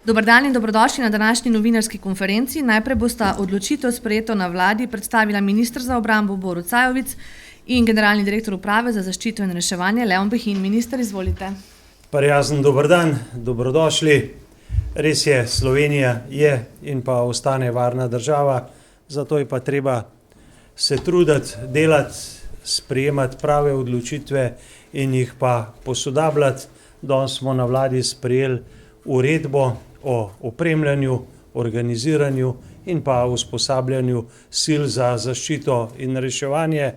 Dober dan in dobrodošli na današnji novinarski konferenci. Najprej bosta odločitev sprejeto na vladi predstavila minister za obrambo Borut Sajovic in generalni direktor uprave za zaščito in reševanje Leon Behin. Minister, izvolite. Prijazen dober dan, dobrodošli. Res je, Slovenija je in pa ostane varna država, zato je pa treba se truditi, delati, sprejemati prave odločitve in jih pa posodabljati. Danes smo na vladi sprejeli uredbo o opremljanju, organiziranju in pa usposabljanju sil za zaščito in reševanje.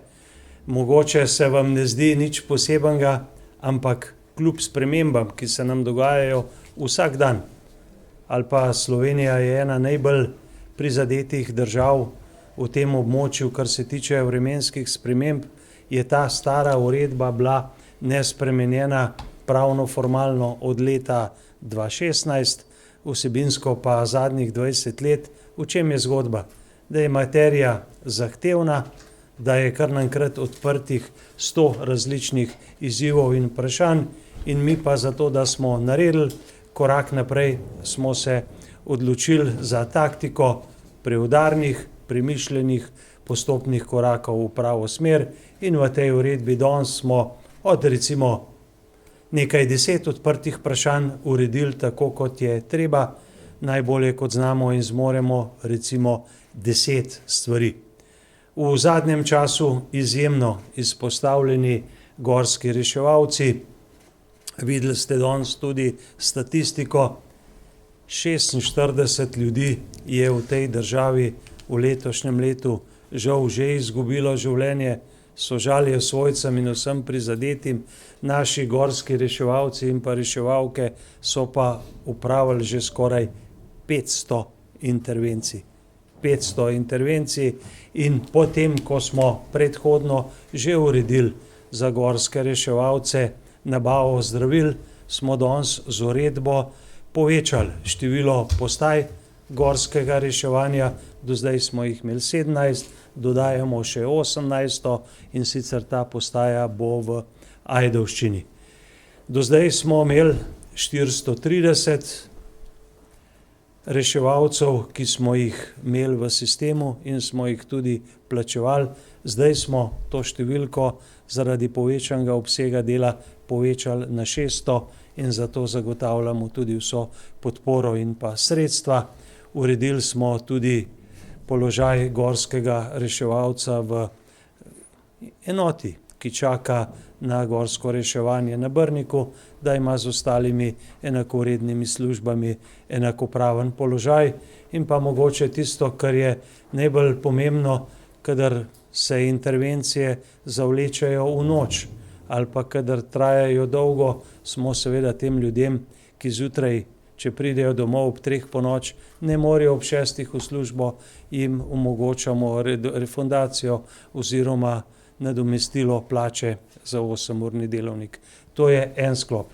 Mogoče se vam ne zdi nič posebenega, ampak kljub spremembam, ki se nam dogajajo vsak dan, ali pa Slovenija je ena najbolj prizadetih držav v tem območju, kar se tiče vremenskih sprememb, je ta stara uredba bila nespremenjena pravno formalno od leta 2016, vsebinsko pa zadnjih 20 let. V čem je zgodba? Da je materija zahtevna, da je kar naenkrat odprtih 100 različnih izzivov in vprašanj in mi pa zato, da smo naredili korak naprej, smo se odločili za taktiko preudarnih, premišljenih, postopnih korakov v pravo smer in v tej uredbi danes smo od recimo nekaj 10 odprtih vprašanj uredili tako, kot je treba, najbolje kot znamo in zmoremo recimo 10 stvari. V zadnjem času izjemno izpostavljeni gorski reševalci, videli ste danes tudi statistiko, 46 ljudi je v tej državi v letošnjem letu žal že izgubilo življenje, sožalje svojcem in vsem prizadetim. Naši gorski reševalci in pa reševalke so pa upravili že skoraj 500 intervencij. 500 intervencij in potem, ko smo predhodno že uredili za gorske reševalce nabavo zdravil, smo danes z uredbo povečali število postaj gorskega reševanja, do zdaj smo jih imeli 17, dodajamo še 18 in sicer ta postaja bo v Ajdovščini. Do zdaj smo imeli 430 reševalcev, ki smo jih imeli v sistemu in smo jih tudi plačevali. Zdaj smo to številko zaradi povečanega obsega dela povečali na 600 in zato zagotavljamo tudi vso podporo in pa sredstva. Uredili smo tudi položaj gorskega reševalca v enoti, ki čaka na gorsko reševanje na Brniku, da ima z ostalimi enakovrednimi službami enakopraven položaj. In pa mogoče tisto, kar je najbolj pomembno, kadar se intervencije zavlečejo v noč ali pa kadar trajajo dolgo, smo seveda tem ljudem, ki zjutraj, če pridejo domov ob 3 ponoči, ne morejo ob 6 v službo, jim omogočamo refundacijo oziroma nadomestilo plače za 8-urni delovnik. To je en sklop.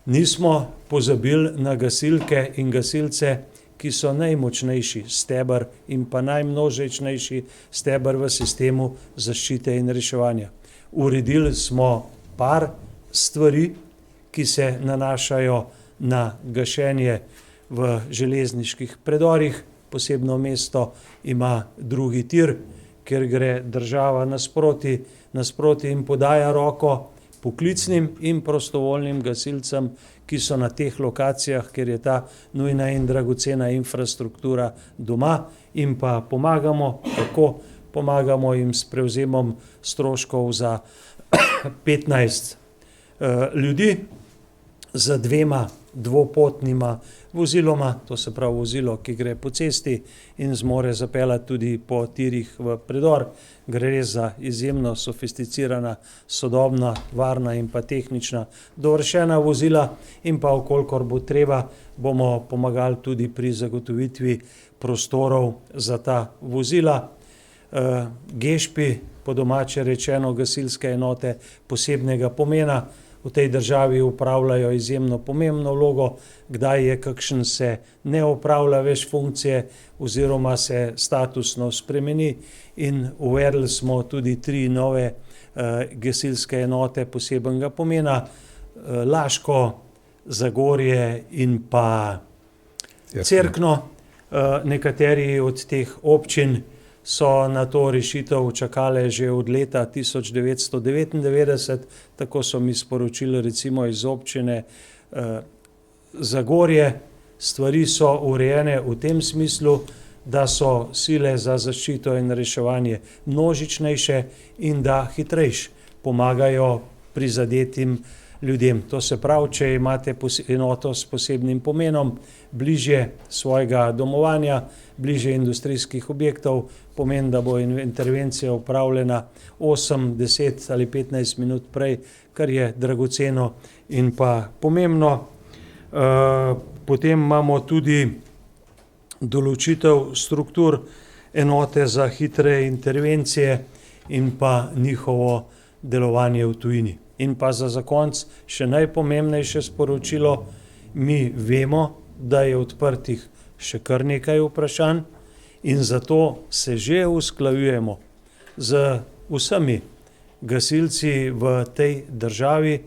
Nismo pozabili na gasilke in gasilce, ki so najmočnejši steber in pa najmnožičnejši steber v sistemu zaščite in reševanja. Uredili smo par stvari, ki se nanašajo na gašenje v železniških predorih. Posebno mesto ima drugi tir, kjer gre država nasproti in podaja roko poklicnim in prostovoljnim gasilcem, ki so na teh lokacijah, kjer je ta nujna in dragocena infrastruktura doma, in pa pomagamo, tako pomagamo jim s prevzemom stroškov za 15 ljudi, z 2 dvopotnima voziloma, to se pravi vozilo, ki gre po cesti in zmore zapeljati tudi po tirih v predor. Gre za izjemno sofisticirana, sodobna, varna in pa tehnična dovršena vozila in pa vkolikor bo treba, bomo pomagali tudi pri zagotovitvi prostorov za ta vozila. Gešpi, po domače rečeno gasilske enote posebnega pomena, v tej državi upravljajo izjemno pomembno vlogo, kdaj je kakšen se ne opravlja več funkcije oziroma se statusno spremeni in uvedli smo tudi 3 nove gasilske enote posebnega pomena, Laško, Zagorje in pa Cerkno. Nekateri od teh občin so na to rešitev čakale že od leta 1999, tako so mi sporočili recimo iz občine Zagorje. Stvari so urejene v tem smislu, da so sile za zaščito in reševanje množičnejše in da hitrejše pomagajo prizadetim ljudem. To se pravi, če imate enoto s posebnim pomenom, bližje svojega domovanja, bližje industrijskih objektov, pomeni, da bo intervencija upravljena 8, 10 ali 15 minut prej, kar je dragoceno in pa pomembno. Potem imamo tudi določitev struktur enote za hitre intervencije in pa njihovo delovanje v tujini. In pa za konec še najpomembnejše sporočilo, mi vemo, da je odprtih še kar nekaj vprašanj in zato se že usklajujemo z vsemi gasilci v tej državi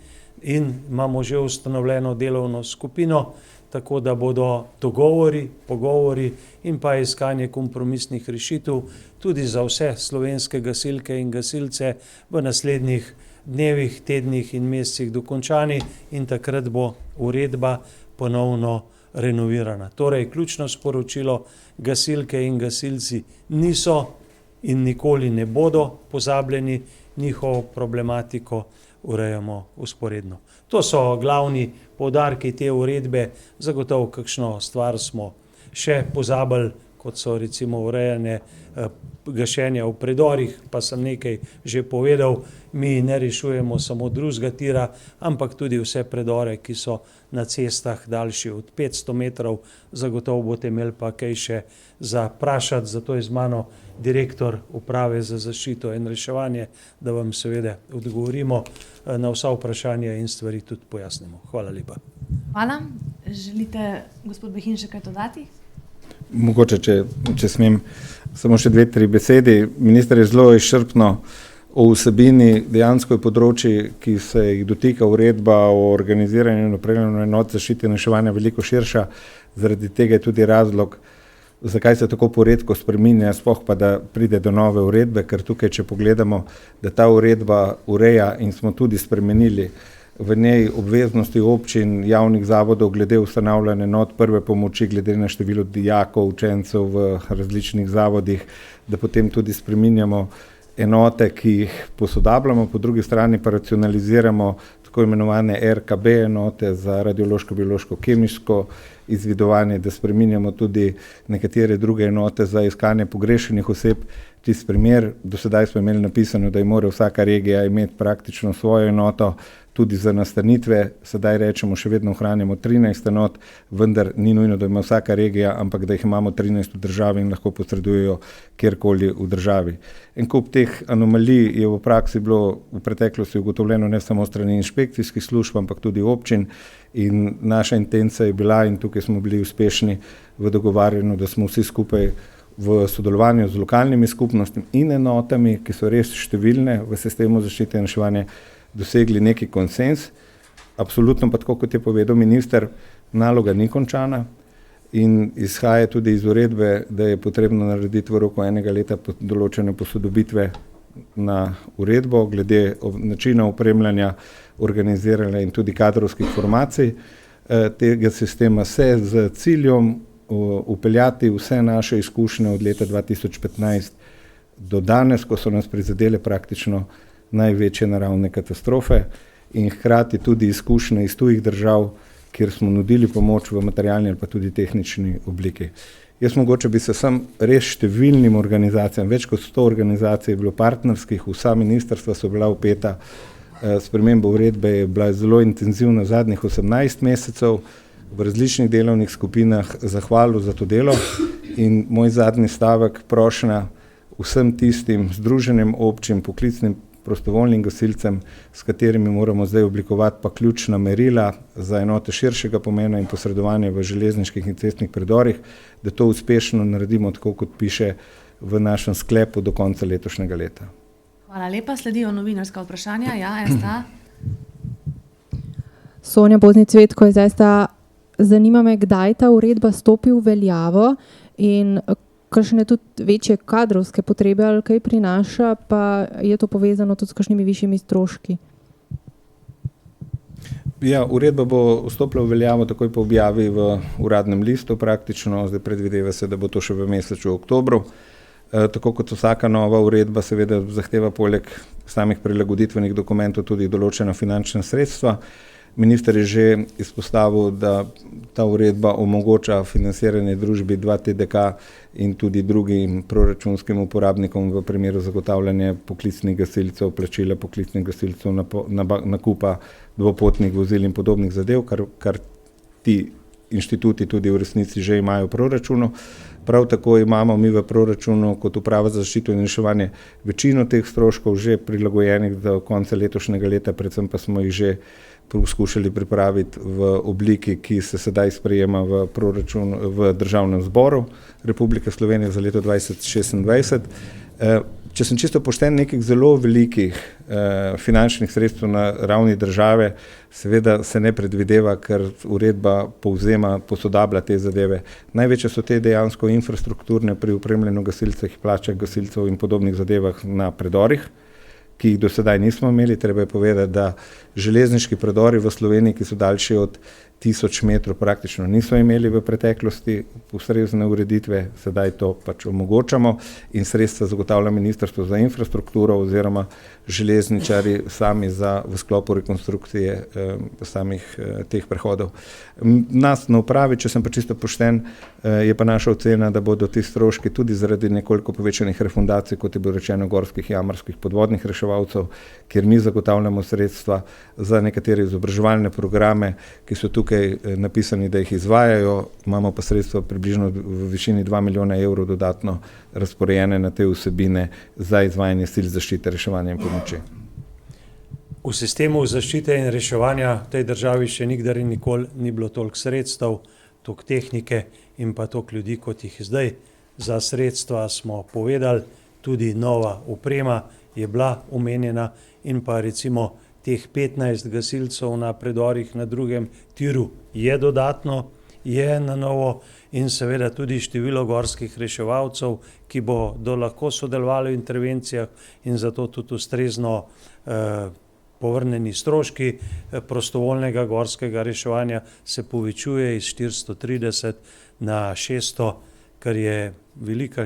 in imamo že ustanovljeno delovno skupino, tako da bodo dogovori, pogovori in pa iskanje kompromisnih rešitev tudi za vse slovenske gasilke in gasilce v naslednjih dnevih, tednih in mesecih dokončani in takrat bo uredba ponovno renovirana. Torej, ključno sporočilo, gasilke in gasilci niso in nikoli ne bodo pozabljeni, njihovo problematiko urejamo vzporedno. To so glavni poudarki te uredbe, zagotovo kakšno stvar smo še pozabili, kot so recimo urejanje gašenja v predorih, pa sem nekaj že povedal, mi ne rešujemo samo drugega tira, ampak tudi vse predore, ki so na cestah daljši od 500 metrov, zagotovo boste imeli pa kaj še za vprašati, zato je z mano direktor Uprave za zaščito in reševanje, da vam seveda odgovorimo na vsa vprašanja in stvari tudi pojasnimo. Hvala lepa. Hvala. Želite, gospod Behin, še kaj dodati? Mogoče, če smem, samo še 2-3 besedi. Minister je zelo izčrpno o vsebini, dejansko je področje, ki se jih dotika uredba o organiziranju in upravljanju enot zaščite in reševanja veliko širša, zaradi tega je tudi razlog, zakaj se tako poredko spreminja, sploh pa da pride do nove uredbe, ker tukaj, če pogledamo, da ta uredba ureja in smo tudi spremenili v njej obveznosti občin, javnih zavodov glede ustanavljanja enot prve pomoči, glede na število dijakov, učencev v različnih zavodih, da potem tudi spreminjamo enote, ki jih posodabljamo, po drugi strani pa racionaliziramo tako imenovane RKB enote za radiološko, biološko, kemijsko izvidovanje, da spreminjamo tudi nekatere druge enote za iskanje pogrešenih oseb. Tisti primer, do sedaj smo imeli napisano, da mora vsaka regija imeti praktično svojo enoto, tudi za nastanitve, sedaj rečemo, še vedno ohranjamo 13 enot, vendar ni nujno, da ima vsaka regija, ampak da jih imamo 13 v državi in lahko posredujejo kjerkoli v državi. En kup teh anomalij je v praksi bilo v preteklosti ugotovljeno ne samo strani inšpekcijskih služb, ampak tudi občin in naša intenca je bila, in tukaj smo bili uspešni v dogovarjanju, da smo vsi skupaj v sodelovanju z lokalnimi skupnostmi in enotami, ki so res številne v sistemu zaščite in reševanja, dosegli neki konsens. Absolutno pa tako, kot je povedal minister, naloga ni končana in izhaja tudi iz uredbe, da je potrebno narediti v roku 1 leta določene posodobitve na uredbo glede načina opremljanja, organiziranja in tudi kadrovskih formacij tega sistema, se z ciljem upeljati vse naše izkušnje od leta 2015 do danes, ko so nas prizadele praktično največje naravne katastrofe in hkrati tudi izkušnje iz tujih držav, kjer smo nudili pomoč v materialni ali pa tudi tehnični obliki. Jaz mogoče bi se sam res številnim organizacijam, več kot 100 organizacij je bilo partnerskih, vsa ministrstva so bila vpeta, sprememba uredbe je bila zelo intenzivna zadnjih 18 mesecev, v različnih delovnih skupinah zahvalil za to delo in moj zadnji stavek, prošnja vsem tistim združenjem občin, poklicnim prostovoljnim gasilcem, s katerimi moramo zdaj oblikovati pa ključna merila za enote širšega pomena in posredovanje v železniških in cestnih predorih, da to uspešno naredimo tako, kot piše v našem sklepu do konca letošnjega leta. Hvala lepa. Sledijo novinarska vprašanja. Ja, STA. Sonja Boznic-Cvetko iz STA. zanima me, kdaj ta uredba stopi v veljavo in kakšne tudi večje kadrovske potrebe ali kaj prinaša, pa je to povezano tudi s kakšnimi višjimi stroški. Ja, uredba bo vstopila v veljavo takoj po objavi v uradnem listu praktično, zdaj predvideva se, da bo to še v mesecu oktobru. Tako kot vsaka nova uredba seveda zahteva poleg samih prilagoditvenih dokumentov tudi določena finančna sredstva. Minister je že izpostavil, da ta uredba omogoča financiranje družbi 2TDK in tudi drugim proračunskim uporabnikom v primeru zagotavljanja poklicnih gasilcev, plačila poklicnih gasilcev, nakupa dvopotnih vozil in podobnih zadev, kar ti inštituti tudi v resnici že imajo v proračunu. Prav tako imamo mi v proračunu kot Uprava za zaščito in reševanje večino teh stroškov že prilagojenih do konca letošnjega leta, predvsem pa smo jih že poskušali pripraviti v obliki, ki se sedaj sprejema v proračunu v Državnem zboru Republike Slovenije za leto 2026. Če sem čisto pošten, nekih zelo velikih finančnih sredstev na ravni države seveda se ne predvideva, ker uredba povzema, posodablja te zadeve. Največje so te dejansko infrastrukturne pri opremljanju gasilcev, plačah gasilcev in podobnih zadevah na predorih, ki jih do sedaj nismo imeli. Treba je povedati, da železniški predori v Sloveniji, ki so daljši od 1000 metrov, praktično niso imeli v preteklosti ustrezne ureditve, sedaj to pač omogočamo in sredstva zagotavlja Ministrstvo za infrastrukturo oziroma železničarji sami v sklopu rekonstrukcije samih teh prehodov. Nas na upravi, če sem pa čisto pošten, je pa naša ocena, da bodo ti stroški tudi zaradi nekoliko povečanih refundacij, kot je bilo rečeno, gorskih, jamarskih, podvodnih reševalcev, kjer mi zagotavljamo sredstva za nekatere izobraževalne programe, ki so tukaj napisani, da jih izvajajo, imamo pa sredstva približno v višini 2 milijona evrov dodatno razporejene na te vsebine za izvajanje sil zaščite, reševanja in pomoči. V sistemu zaščite in reševanja v tej državi še nikdar in nikoli ni bilo toliko sredstev, toliko tehnike in pa toliko ljudi, kot jih zdaj. Za sredstva smo povedali, tudi nova oprema je bila omenjena in pa recimo teh 15 gasilcev na predorih na drugem tiru je dodatno, je na novo in seveda tudi število gorskih reševalcev, ki bodo lahko sodelovali v intervencijah in zato tudi ustrezno povrnjeni stroški prostovoljnega gorskega reševanja se povečuje iz 430 na 600, kar je velika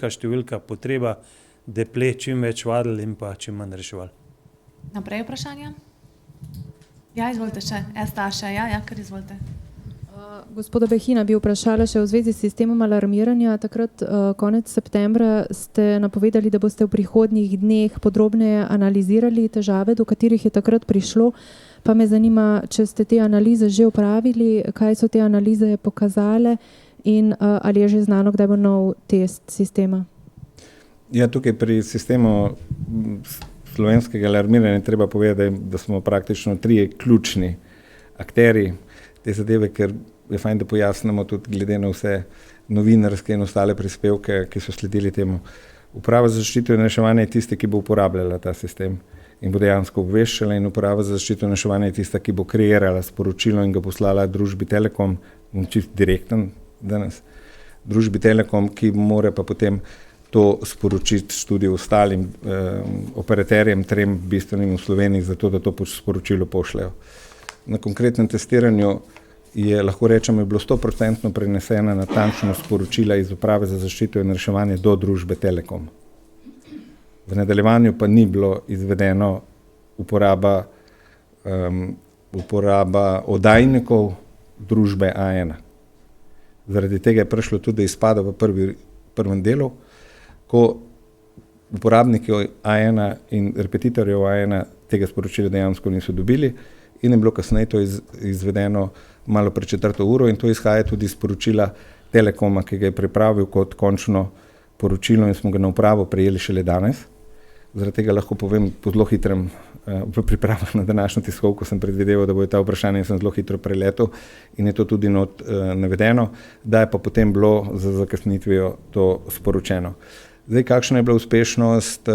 številka potreba, da ple čim več vadili in pa čim manj reševali. Naprej vprašanja? Ja, izvolite še. Staša, kar izvolite. Gospoda Behina bi vprašala še v zvezi s sistemom alarmiranja. Takrat konec septembra ste napovedali, da boste v prihodnjih dneh podrobneje analizirali težave, do katerih je takrat prišlo. Pa me zanima, če ste te analize že opravili, kaj so te analize pokazale in ali je že znano, kdaj bo nov test sistema? Ja, tukaj pri sistemu slovenskega alarmiranja treba povedati, da smo praktično 3 ključni akteri te zadeve, ker je fajn, da pojasnimo tudi glede na vse novinarske in ostale prispevke, ki so sledili temu. Uprava za zaščito in reševanje je tista, ki bo uporabljala ta sistem in bo dejansko obveščala, in Uprava za zaščito in reševanje je tista, ki bo kreirala sporočilo in ga poslala družbi Telekom, čist direkten danes, družbi Telekom, ki mora pa potem to sporočiti tudi ostalim operaterjem, 3 bistvenim v Sloveniji, zato da to sporočilo pošljajo. Na konkretnem testiranju je, lahko rečemo, je bilo 100% prenesena natančnost sporočila iz Uprave za zaščito in reševanje do družbe Telekom. V nadaljevanju pa ni bilo izvedeno uporaba oddajnikov družbe A1. Zaradi tega je prišlo tudi izpada v prvem delu, ko uporabniki A1 in repetitorjev A1 tega sporočila dejansko niso dobili in je bilo kasneje to izvedeno malo pred 4. uro in to izhaja tudi iz sporočila Telekoma, ki ga je pripravil kot končno poročilo in smo ga na upravo prejeli šele danes. Zaradi tega lahko povem po zelo hitrem, v pripravah na današnjo tiskovko sem predvideval, da bo ta vprašanje in sem zelo hitro preletel in je to tudi navedeno, da je pa potem bilo za zakasnitvijo to sporočeno. Zdaj, kakšna je bila uspešnost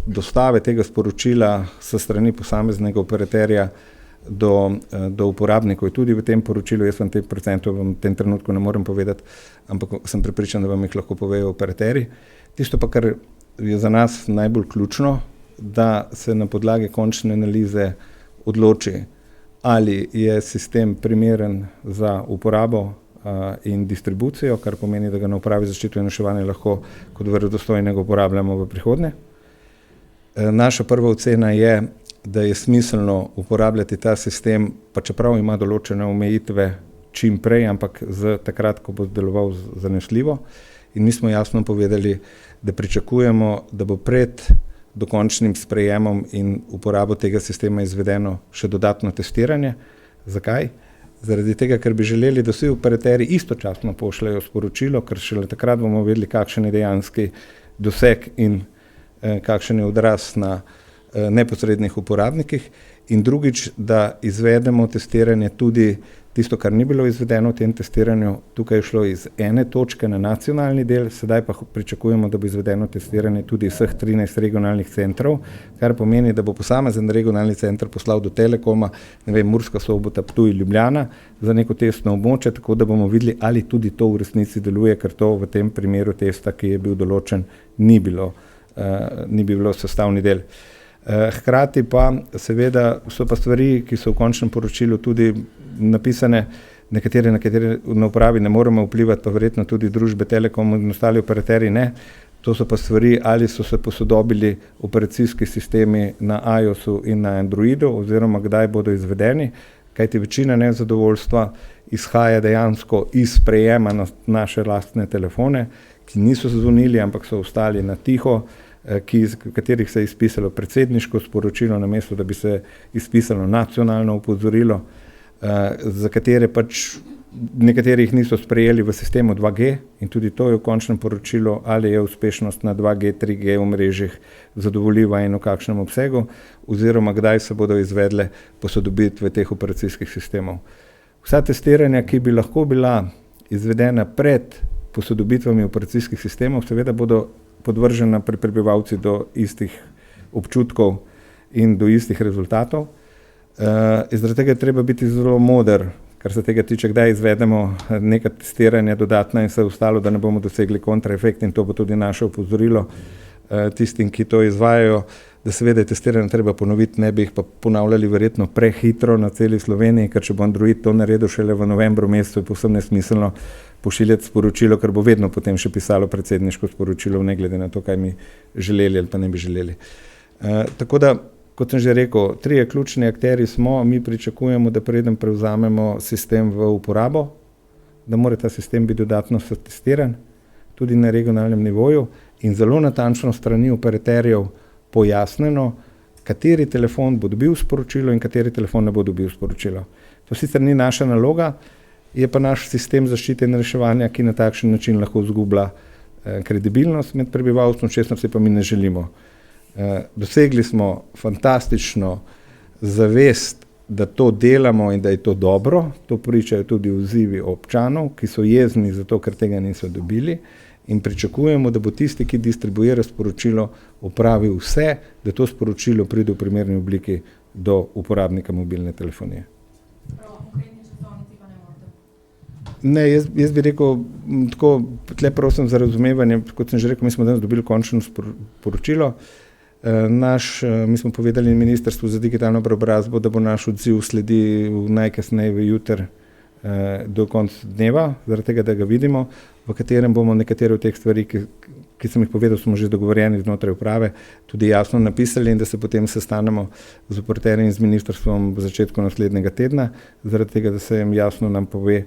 dostave tega sporočila s strani posameznega operaterja, do uporabnikov. Tudi v tem poročilu, jaz vam te procentov v tem trenutku ne morem povedati, ampak sem prepričan, da vam jih lahko povejo operaterji. Tisto pa, kar je za nas najbolj ključno, da se na podlagi končne analize odloči, ali je sistem primeren za uporabo in distribucijo, kar pomeni, da ga na upravi zaščite in reševanja lahko kot verodostojnega uporabljamo v prihodnje. Naša prva ocena je, da je smiselno uporabljati ta sistem, pa čeprav ima določene omejitve čim prej, ampak takrat, ko bo deloval zanesljivo. In mi smo jasno povedali, da pričakujemo, da bo pred dokončnim sprejemom in uporabo tega sistema izvedeno še dodatno testiranje. Zakaj? Zaradi tega, ker bi želeli, da vsi operaterji istočasno pošljajo sporočilo, ker šele takrat bomo vedeli, kakšen je dejanski doseg in kakšen je odraz na neposrednih uporabnikih. In drugič, da izvedemo testiranje tudi tisto, kar ni bilo izvedeno v tem testiranju. Tukaj je šlo iz ene točke na nacionalni del, sedaj pa pričakujemo, da bo izvedeno testiranje tudi vseh 13 regionalnih centrov, kar pomeni, da bo posamezen regionalni center poslal do Telekoma, Murska Sobota, Ptuj, Ljubljana za neko testno območje, tako da bomo videli, ali tudi to v resnici deluje, ker to v tem primeru testa, ki je bil določen, ni bilo sestavni del. Hkrati pa seveda so pa stvari, ki so v končnem poročilu tudi napisane, nekatere na upravi ne moremo vplivati, pa verjetno tudi družbe Telekom in ostali operaterji ne. To so pa stvari, ali so se posodobili operacijski sistemi na iOS-u in na Androidu, oziroma kdaj bodo izvedeni, kajti večina nezadovoljstva izhaja dejansko iz sprejema na naše lastne telefone, ki niso zvonili, ampak so ostali na tiho, v katerih se je izpisalo predsedniško sporočilo, namesto da bi se izpisalo nacionalno opozorilo, za katere pač nekaterih niso sprejeli v sistemu 2G, in tudi to je v končnem poročilu, ali je uspešnost na 2G, 3G omrežjih zadovoljiva in v kakšnem obsegu, oziroma kdaj se bodo izvedle posodobitve teh operacijskih sistemov. Vsa testiranja, ki bi lahko bila izvedena pred posodobitvami operacijskih sistemov, seveda bodo podvržena pri prebivalci do istih občutkov in do istih rezultatov. Zaradi tega je treba biti zelo moder, kar se tega tiče, kdaj izvedemo neka testiranja dodatna in vse ostalo, da ne bomo dosegli kontraefekt, in to bo tudi naše opozorilo tistim, ki to izvajajo, da seveda je testiranje treba ponoviti, ne bi jih pa ponavljali verjetno prehitro na celi Sloveniji, ker če bo Android to naredil šele v novembru mesecu, je povsem nesmiselno pošiljati sporočilo, ker bo vedno potem še pisalo predsedniško sporočilo, ne glede na to, kaj mi želeli ali pa ne bi želeli. Tako da, kot sem že rekel, 3 ključni akterji smo, mi pričakujemo, da preden prevzamemo sistem v uporabo, da mora ta sistem biti dodatno testiran, tudi na regionalnem nivoju, in zelo natančno strani operaterjev pojasnjeno, kateri telefon bo dobil sporočilo in kateri telefon ne bo dobil sporočilo. To sicer ni naša naloga, je pa naš sistem zaščite in reševanja, ki na takšen način lahko izgublja kredibilnost med prebivalstvom, česar si pa mi ne želimo. Dosegli smo fantastično zavest, da to delamo in da je to dobro. To pričajo tudi odzivi občanov, ki so jezni zato, ker tega niso dobili, in pričakujemo, da bo tisti, ki distribuira sporočilo, opravil vse, da to sporočilo pride v primerni obliki do uporabnika mobilne telefonije. Ne, jaz bi rekel, tako, tle prosim za razumevanje, kot sem že rekel, mi smo danes dobili končno sporočilo. Mi smo povedali Ministrstvu za digitalno preobrazbo, da bo naš odziv sledil najkasneje v jutri do konca dneva, zaradi tega, da ga vidimo, v katerem bomo nekatere od teh stvari, ki sem jih povedal, smo že dogovorjeni znotraj uprave, tudi jasno napisali, in da se potem sestanemo z operaterjem in z ministrstvom v začetku naslednjega tedna, zaradi tega, da se jim jasno nam pove,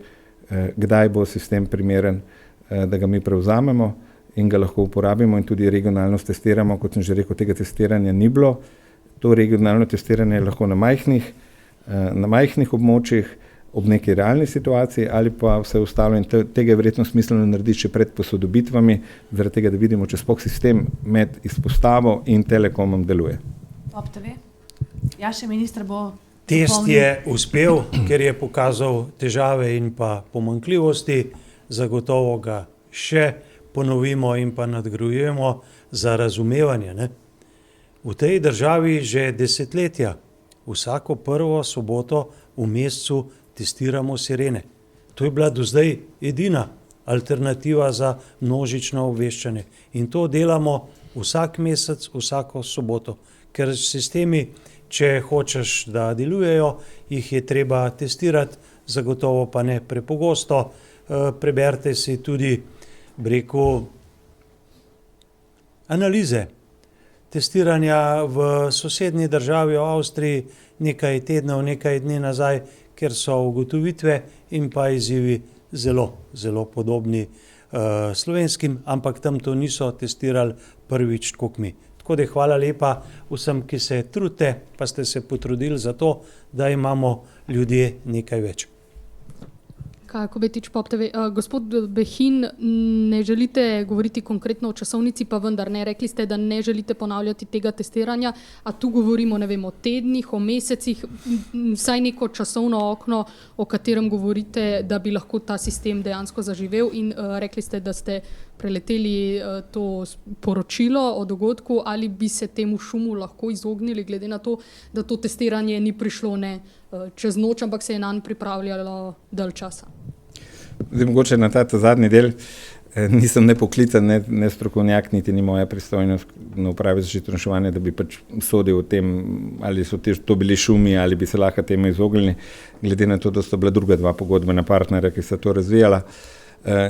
kdaj bo sistem primeren, da ga mi prevzamemo in ga lahko uporabimo in tudi regionalno testiramo. Kot sem že rekel, tega testiranja ni bilo. To regionalno testiranje je lahko na majhnih območjih, ob neki realni situaciji, ali pa vse ostalo, in tega je verjetno smiselno narediti še pred posodobitvami, zaradi tega, da vidimo, če sploh sistem med izpostavo in Telekomom deluje. Top TV. Ja, še minister bo Test je uspel, ker je pokazal težave in pa pomanjkljivosti, zagotovo ga še ponovimo in pa nadgrajujemo za razumevanje, ne? V tej državi že desetletja vsako prvo soboto v mesecu testiramo sirene. To je bila do zdaj edina alternativa za množično obveščanje. In to delamo vsak mesec, vsako soboto. Ker sistemi, če hočeš, da delujejo, jih je treba testirati, zagotovo pa ne prepogosto. Preberite si tudi, analize testiranja v sosednji državi, v Avstriji, nekaj tednov, nekaj dni nazaj, ker so ugotovitve in pa izzivi zelo, zelo podobni slovenskim, ampak tam to niso testirali prvič tako kot mi. Tako da hvala lepa vsem, ki se trudite, pa ste se potrudili za to, da imamo ljudje nekaj več. Kako Betič, Pop TV. Gospod Behin, ne želite govoriti konkretno o časovnici, pa vendar ne. Rekli ste, da ne želite ponavljati tega testiranja, a tu govorimo, ne vem, o tednih, o mesecih, vsaj neko časovno okno, o katerem govorite, da bi lahko ta sistem dejansko zaživel, in rekli ste, da ste preleteli to poročilo o dogodku, ali bi se temu šumu lahko izognili, glede na to, da to testiranje ni prišlo ne čez noč, ampak se je nanj pripravljalo dalj časa. Zdaj, mogoče na ta zadnji del nisem ne poklican, ne strokovnjak, niti ni moja pristojnost na upravi za zaščito in reševanje, da bi pač sodil o tem, ali so to bili šumi, ali bi se lahko temu izognili, glede na to, da sta bila druga dva pogodbena partnerja, ki sta to razvijala.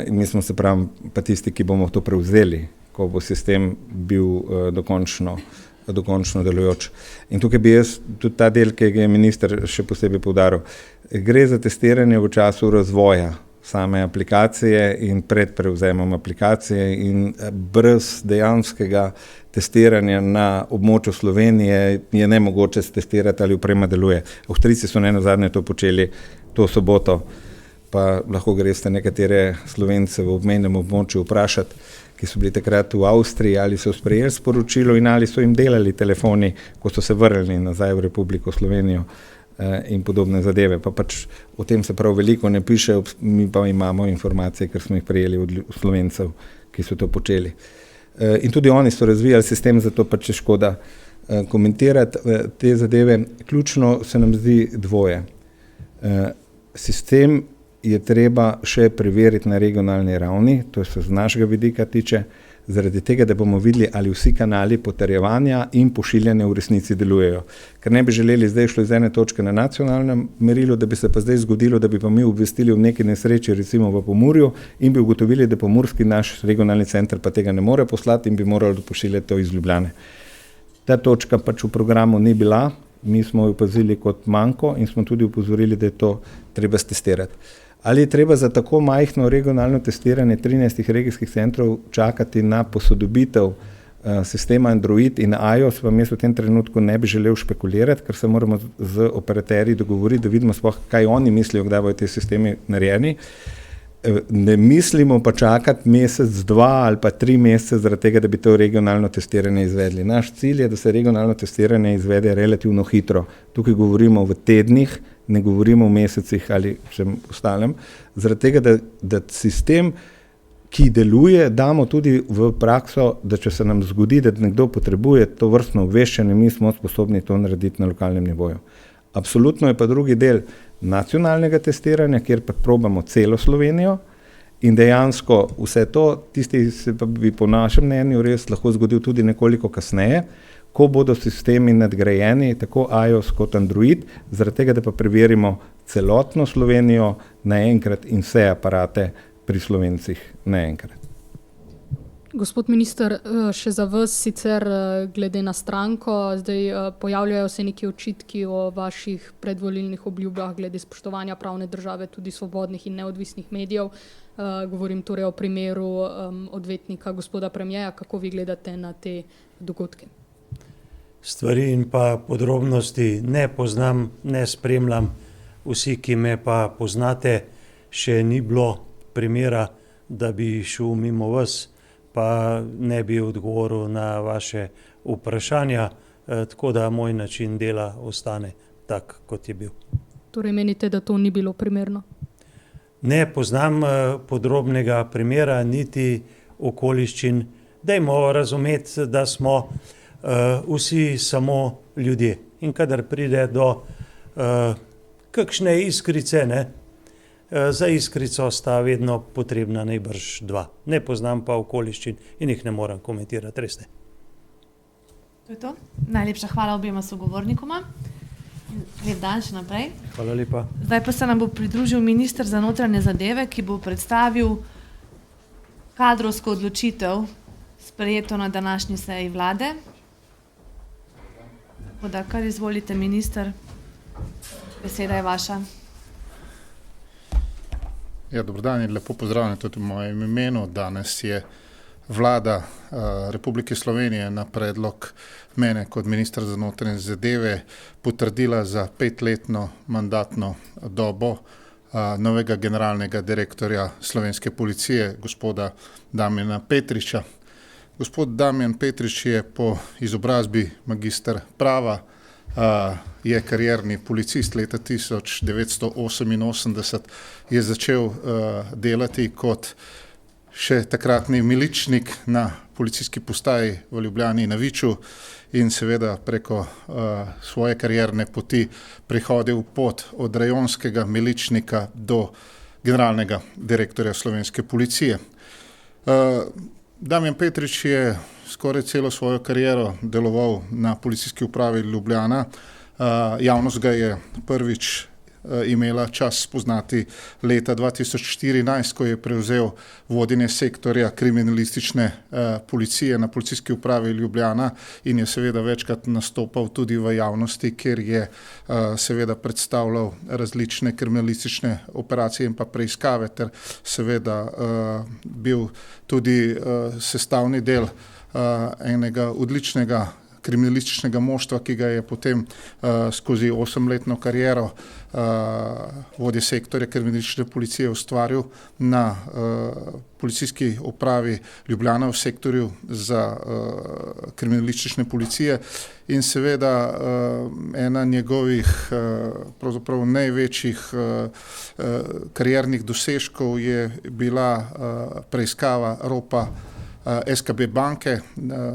In mi smo se pravi pa tisti, ki bomo to prevzeli, ko bo sistem bil dokončno delujoč. In tukaj bi jaz tudi ta del, ki ga je minister še posebej poudaril. Gre za testiranje v času razvoja same aplikacije in pred prevzemom aplikacije, in brez dejanskega testiranja na območju Slovenije je nemogoče testirati, ali oprema deluje. Avstrijci so nenazadnje to počeli to soboto, pa lahko greste nekatere Slovence v obmejnem območju vprašati, ki so bili takrat v Avstriji, ali so sprejeli sporočilo in ali so jim delali telefoni, ko so se vrnili nazaj v Republiko Slovenijo in podobne zadeve. Pa pač o tem se prav veliko ne piše, mi pa imamo informacije, ker smo jih prejeli od Slovencev, ki so to počeli. In tudi oni so razvijali sistem, zato pač je škoda komentirati te zadeve. Ključno se nam zdi dvoje. Sistem je treba še preveriti na regionalni ravni, to se z našega vidika tiče, zaradi tega, da bomo videli, ali vsi kanali potrjevanja in pošiljanja v resnici delujejo. Ker ne bi želeli zdaj šlo iz ene točke na nacionalnem merilu, da bi se pa zdaj zgodilo, da bi pa mi obvestili v neki nesreči, recimo v Pomurju, in bi ugotovili, da pomurski naš regionalni center pa tega ne more poslati in bi morali pošiljati to iz Ljubljane. Ta točka pač v programu ni bila, mi smo jo opazili kot manko in smo tudi opozorili, da je to treba stestirati. Ali je treba za tako majhno regionalno testiranje 13 regijskih centrov čakati na posodobitev sistema Android in iOS, pa jaz v tem trenutku ne bi želel špekulirati, ker se moramo z operaterji dogovoriti, da vidimo sploh, kaj oni mislijo, kdaj bodo ti sistemi narejeni. Ne mislimo pa čakati mesec, 2 ali pa 3 mesece zaradi tega, da bi to regionalno testiranje izvedli. Naš cilj je, da se regionalno testiranje izvede relativno hitro. Tukaj govorimo v tednih, ne govorimo v mesecih ali čem ostalem, zaradi tega, da sistem, ki deluje, damo tudi v prakso, da če se nam zgodi, da nekdo potrebuje to vrstno obveščanje, mi smo sposobni to narediti na lokalnem nivoju. Absolutno je pa drugi del nacionalnega testiranja, kjer pa probamo celo Slovenijo in dejansko vse to, tisti se pa bi po našem mnenju res lahko zgodil tudi nekoliko kasneje, ko bodo sistemi nadgrajeni, tako iOS kot Android, zaradi tega, da pa preverimo celotno Slovenijo naenkrat in vse aparate pri Slovencih naenkrat. Gospod minister, še za vas sicer glede na stranko, zdaj pojavljajo se neki očitki o vaših predvolilnih obljubah glede spoštovanja pravne države, tudi svobodnih in neodvisnih medijev. Govorim torej o primeru odvetnika gospoda premierja. Kako vi gledate na te dogodke? Stvari in pa podrobnosti ne poznam, ne spremljam. Vsi, ki me pa poznate, še ni bilo primera, da bi šel mimo vas, pa ne bi odgovoril na vaše vprašanja, tako da moj način dela ostane tak, kot je bil. Torej menite, da to ni bilo primerno? Ne poznam podrobnega primera, niti okoliščin. Dajmo razumeti, da smo vsi samo ljudje. in kadar pride do kakšne iskrice, ne, za iskrico sta vedno potrebna najbrž dva. Ne poznam pa okoliščin in jih ne morem komentirati, res ne. To je to. Najlepša hvala obema sogovornikoma. Lep dan še naprej. Hvala lepa. Zdaj pa se nam bo pridružil minister za notranje zadeve, ki bo predstavil kadrovsko odločitev sprejeto na današnji seji vlade. Tako da kar izvolite, minister, beseda je vaša. Ja, dober dan in lepo pozdravljeni tudi v mojem imenu. Danes je vlada Republike Slovenije na predlog mene kot ministra za notranje zadeve potrdila za 5-letno mandatno dobo novega generalnega direktorja Slovenske policije, gospoda Damjana Petriča. Gospod Damjan Petrič je po izobrazbi magister prava, je karierni policist. Leta 1988 je začel delati kot še takratni miličnik na policijski postaji v Ljubljani na Viču in seveda preko svoje karierne poti prehodil pot od rajonskega miličnika do generalnega direktorja Slovenske policije. Damjan Petrič je skoraj celo svojo kariero deloval na policijski upravi Ljubljana. Javnost ga je prvič imela čas spoznati leta 2014, ko je prevzel vodenje sektorja kriminalistične policije na policijski upravi Ljubljana in je seveda večkrat nastopal tudi v javnosti, kjer je seveda predstavljal različne kriminalistične operacije in pa preiskave ter seveda bil tudi sestavni del enega odličnega kriminalističnega moštva, ki ga je potem skozi 8-letno kariero vodje sektorja kriminalistične policije ustvaril na policijski upravi Ljubljana v sektorju za kriminalistične policije in seveda ena njegovih pravzaprav največjih kariernih dosežkov je bila preiskava ropa SKB banke.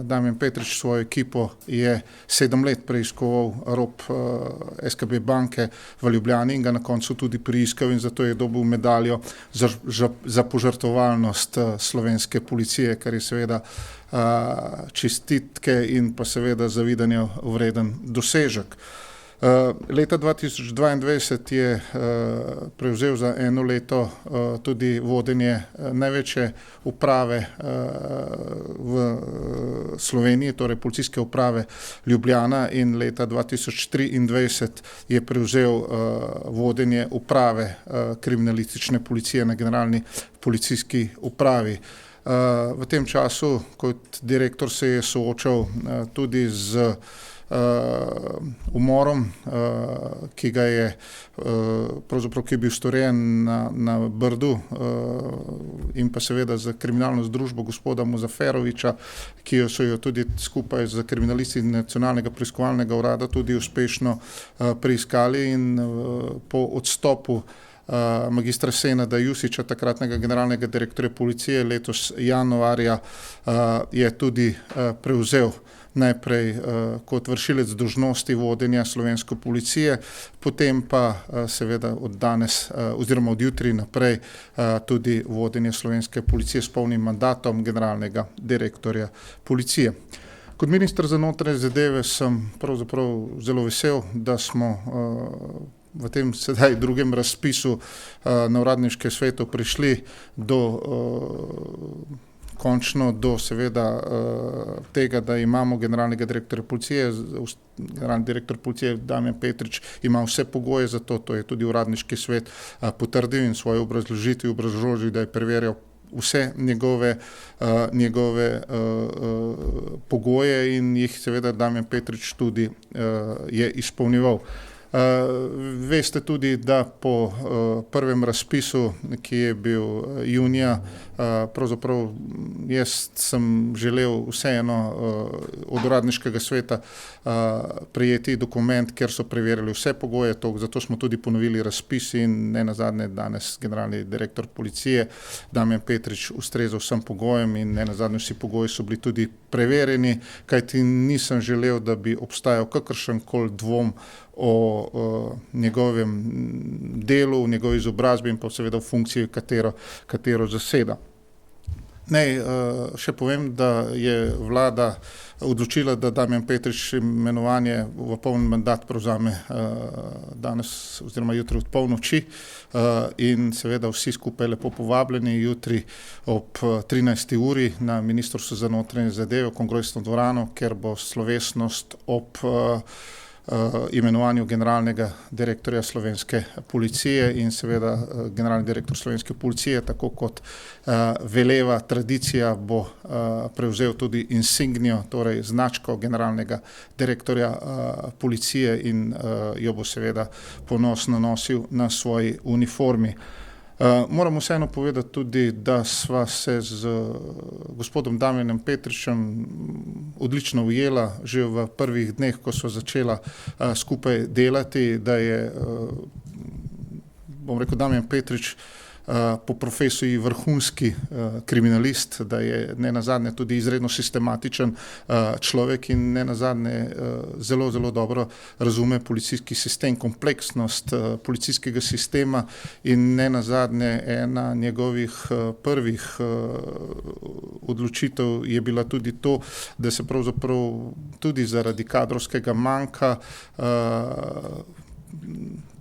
Damjan Petrič svojo ekipo je 7 let preiskoval rop SKB banke v Ljubljani in ga na koncu tudi priiskal in zato je dobil medaljo za požrtvovalnost slovenske policije, kar je seveda čestitke in pa seveda zavidanja vreden dosežek. Leta 2022 je prevzel za 1 leto tudi vodenje največje uprave v Sloveniji, torej policijske uprave Ljubljana in leta 2023 je prevzel vodenje uprave kriminalistične policije na generalni policijski upravi. V tem času kot direktor se je soočal tudi z umorom, ki ga je pravzaprav, ki je bil storjen na Brdu in pa seveda za kriminalno združbo gospoda Muzaferoviča, ki so jo tudi skupaj z kriminalisti Nacionalnega preiskovalnega urada tudi uspešno preiskali in po odstopu magistra Senada Jusića, takratnega generalnega direktorja policije, letos januarja je tudi prevzel najprej kot vršilec dolžnosti vodenja slovenske policije, potem pa seveda od danes oziroma od jutri naprej tudi vodenje slovenske policije s polnim mandatom generalnega direktorja policije. Kot minister za notranje zadeve sem pravzaprav zelo vesel, da smo v tem sedaj drugem razpisu na uradniškem svetu prišli končno do seveda tega, da imamo generalnega direktorja policije. Generalni direktor policije Damjan Petrič ima vse pogoje za to, to je tudi uradniški svet potrdil in svojo obrazložitvi obrazložil, da je preverjal vse njegove pogoje in jih seveda Damjan Petrič tudi je izpolnjeval. Veste tudi, da po prvem razpisu, ki je bil junija, pravzaprav jaz sem želel vseeno od uradniškega sveta prejeti dokument, kjer so preverili vse pogoje, zato smo tudi ponovili razpis in ne nazadnje danes generalni direktor policije Damjan Petrič ustrezal vsem pogojem in ne nazadnje vsi pogoji so bili tudi preverjeni, kajti nisem želel, da bi obstajal kakršenkoli dvom o njegovem delu, v njegovi izobrazbi in pa seveda v funkciji, katero zaseda. Naj še povem, da je vlada odločila, da Damjan Petrič imenovanje v polni mandat prevzame danes oziroma jutri od polnoči in seveda vsi skupaj lepo povabljeni jutri ob 13. uri na Ministrstvu za notranje zadeve v Kongresno dvorano, kjer bo slovesnost ob imenovanju generalnega direktorja slovenske policije in seveda generalni direktor slovenske policije, tako kot veleva tradicija, bo prevzel tudi insignijo, torej značko generalnega direktorja policije in jo bo seveda ponosno nosil na svoji uniformi. Moram vseeno povedati tudi, da sva se z gospodom Damjanom Petričem odlično ujela že v prvih dneh, ko sva začela skupaj delati, da je, bom rekel, Damjan Petrič po profesiji vrhunski kriminalist, da je ne nazadnje tudi izredno sistematičen človek in ne nazadnje zelo, zelo dobro razume policijski sistem, kompleksnost policijskega sistema in ne nazadnje ena njegovih prvih odločitev je bila tudi to, da se pravzaprav tudi zaradi kadrovskega manjka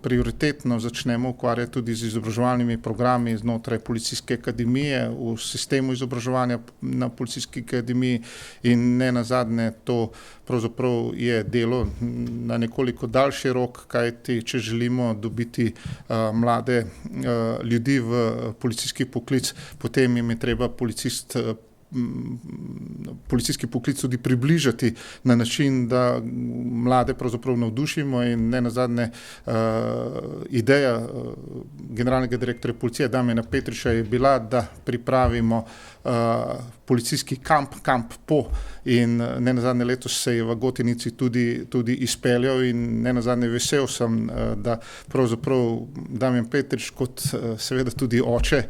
prioritetno začnemo ukvarjati tudi z izobraževalnimi programi znotraj policijske akademije, v sistemu izobraževanja na policijski akademiji in ne nazadnje to pravzaprav je delo na nekoliko daljši rok, kajti če želimo dobiti mlade ljudi v policijski poklic, potem jim je treba policijski poklic tudi približati na način, da mlade pravzaprav navdušimo in ne nazadnje ideja generalnega direktorja policije Damjana Petriča je bila, da pripravimo policijski kamp po in ne nazadnje letos se je v Gotenici tudi izpeljal in ne nazadnje vesel sem, da pravzaprav Damjan Petrič kot seveda tudi oče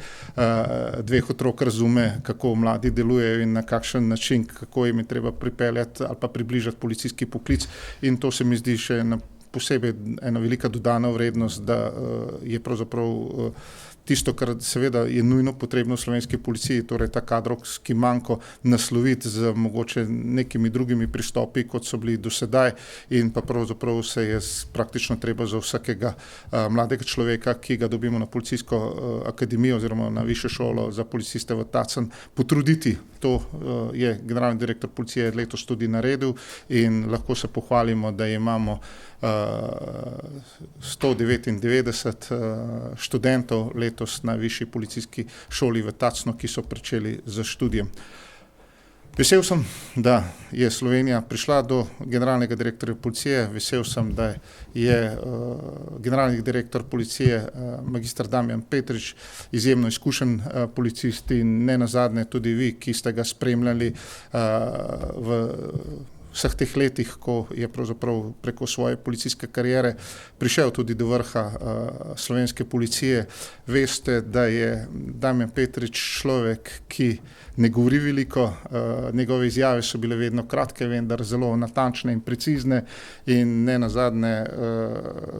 dveh otrok razume, kako mladi delujejo in na kakšen način, kako jim je treba pripeljati ali pa približati policijski poklic in to se mi zdi še posebej ena velika dodana vrednost, da je pravzaprav tisto, kar seveda je nujno potrebno v slovenski policiji, torej ta kadrovski manko nasloviti z mogoče nekimi drugimi pristopi, kot so bili do sedaj in pa pravzaprav se je praktično treba za vsakega mladega človeka, ki ga dobimo na policijsko akademijo oziroma na višjo šolo za policiste v Tacen, potruditi. To je generalni direktor policije letos tudi naredil in lahko se pohvalimo, da imamo 199 študentov letos na višji policijski šoli v Tacnu, ki so pričeli z študijem. Vesel sem, da je Slovenija prišla do generalnega direktorja policije, vesel sem, da je generalni direktor policije magister Damjan Petrič izjemno izkušen policist in ne nazadnje tudi vi, ki ste ga spremljali v vseh teh letih, ko je pravzaprav preko svoje policijske kariere prišel tudi do vrha slovenske policije. Veste, da je Damjan Petrič človek, ki ne govori veliko, njegove izjave so bile vedno kratke, vendar zelo natančne in precizne in ne nazadnje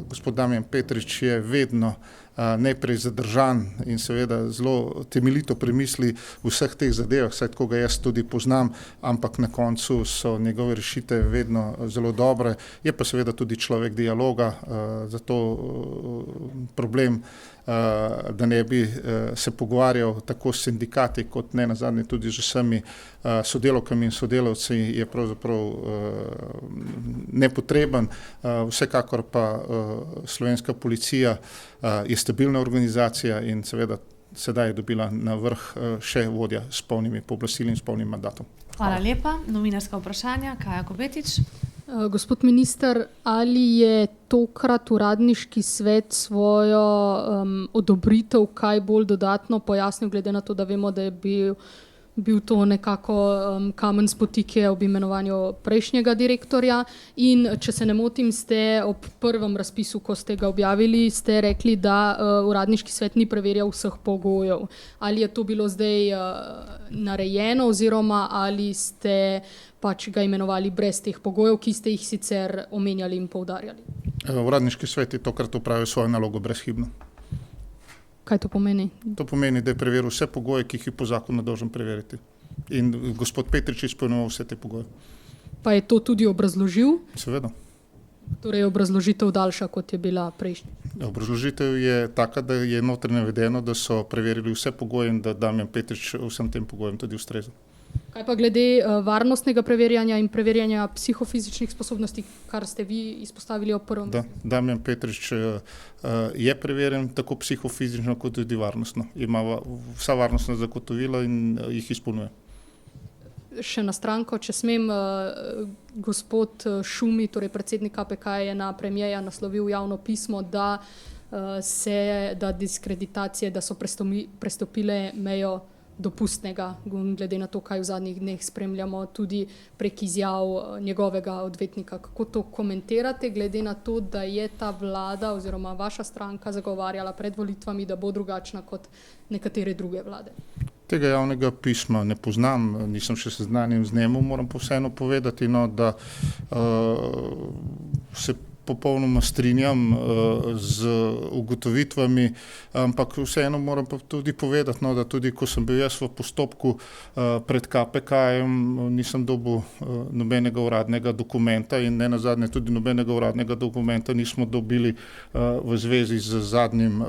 gospod Damjan Petrič je vedno najprej zadržan in seveda zelo temeljito premisli v vseh teh zadevah, saj tako ga jaz tudi poznam, ampak na koncu so njegove rešitve vedno zelo dobre. Je pa seveda tudi človek dialoga, zato problem, da ne bi se pogovarjal tako s sindikati, kot ne nazadnje tudi z vsemi sodelavkami in sodelavci, je pravzaprav nepotreben. Vsekakor pa slovenska policija je stabilna organizacija in seveda sedaj je dobila na vrh še vodja s polnimi pooblastili in s polnim mandatom. Hvala lepa. Novinarska vprašanja, Kaja Kobetič. Gospod minister, ali je tokrat uradniški svet svojo odobritev kaj bolj dodatno pojasnil, glede na to, da vemo, da je bil to nekako kamen spotike ob imenovanju prejšnjega direktorja, in če se ne motim, ste ob prvem razpisu, ko ste ga objavili, ste rekli, da uradniški svet ni preverjal vseh pogojev. Ali je to bilo zdaj narejeno, oziroma ali ste pač ga imenovali brez teh pogojev, ki ste jih sicer omenjali in poudarjali? Uradniški svet je tokrat opravil svojo nalogo brezhibno. Kaj to pomeni? To pomeni, da je preveril vse pogoje, ki jih je po zakonu dolžan preveriti. In gospod Petrič je izpolnjeval vse te pogoje. Pa je to tudi obrazložil? Seveda. Torej je obrazložitev daljša, kot je bila prejšnja? Obrazložitev je taka, da je noter navedeno, da so preverili vse pogoje in da Damjan Petrič vsem tem pogojem tudi ustreza. Kaj pa glede varnostnega preverjanja in preverjanja psihofizičnih sposobnosti, kar ste vi izpostavili v prvem? Da, Damjan Petrič je preverjen tako psihofizično kot tudi varnostno. Ima vsa varnostna zagotovila in jih izpolnjuje. Še na stranko, če smem, gospod Šumi, torej predsednik KPK, je na premierja naslovil javno pismo, da diskreditacije, da so prestopile mejo dopustnega, glede na to, kaj v zadnjih dneh spremljamo, tudi prek izjav njegovega odvetnika. Kako to komentirate, glede na to, da je ta vlada oziroma vaša stranka zagovarjala pred volitvami, da bo drugačna kot nekatere druge vlade? Tega javnega pisma ne poznam, nisem še seznanjen z njemu, moram pa vseeno povedati, da se popolnoma strinjam z ugotovitvami, ampak vseeno moram pa tudi povedati, da tudi ko sem bil jaz v postopku pred KPK-jem, nisem dobil nobenega uradnega dokumenta in ne nazadnje tudi nobenega uradnega dokumenta nismo dobili v zvezi z zadnjim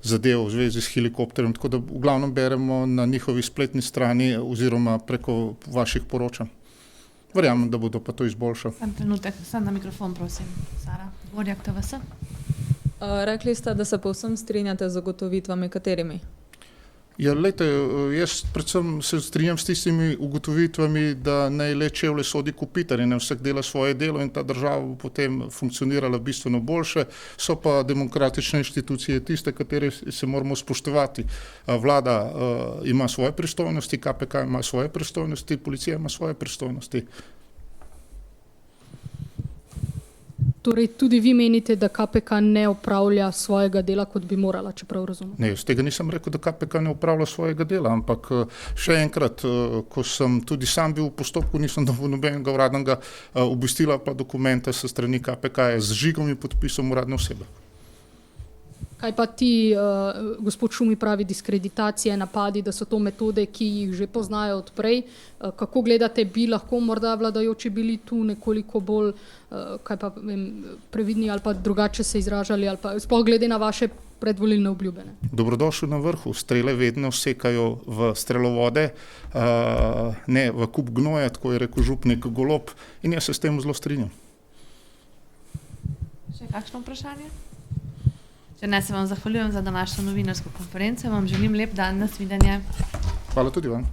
zadev, v zvezi s helikopterjem, tako da v glavnem beremo na njihovi spletni strani oziroma preko vaših poročanj. Verjamem, da bodo pa to izboljšali. Sam trenutek, sam na mikrofon, prosim. Sara Gorjak, TVS. Rekli ste, da se povsem strinjate z ugotovitvami, katerimi? Ja, lejte, jaz predvsem se strinjam s tistimi ugotovitvami, da naj le čevlje sodi kopitar in vsak dela svoje delo in ta država bo potem funkcionirala bistveno boljše. So pa demokratične inštitucije tiste, katere se moramo spoštovati. Vlada ima svoje pristojnosti, KPK ima svoje pristojnosti, policija ima svoje pristojnosti. Torej tudi vi menite, da KPK ne opravlja svojega dela, kot bi morala, čeprav razumem? Ne, z tega nisem rekel, da KPK ne opravlja svojega dela, ampak še enkrat, ko sem tudi sam bil v postopku, nisem dobil nobenega uradnega obvestila pa dokumenta s strani KPK z žigom in podpisom uradne osebe. Kaj pa ti, gospod Šumi pravi, diskreditacije, napadi, da so to metode, ki jih že poznajo odprej. Kako gledate, bi lahko morda vladajoči bili tu nekoliko bolj previdni ali pa drugače se izražali, ali pa sploh glede na vaše predvolilne obljube? Dobrodošli na vrhu. Strele vedno sekajo v strelovode, ne v kup gnoja, tako je rekel župnik Golob, in jaz se s tem zelo strinjam. Še kakšno vprašanje? Če ne, se vam zahvaljujem za današnjo novinarsko konferenco, vam želim lep dan, nasvidenje. Hvala tudi vam.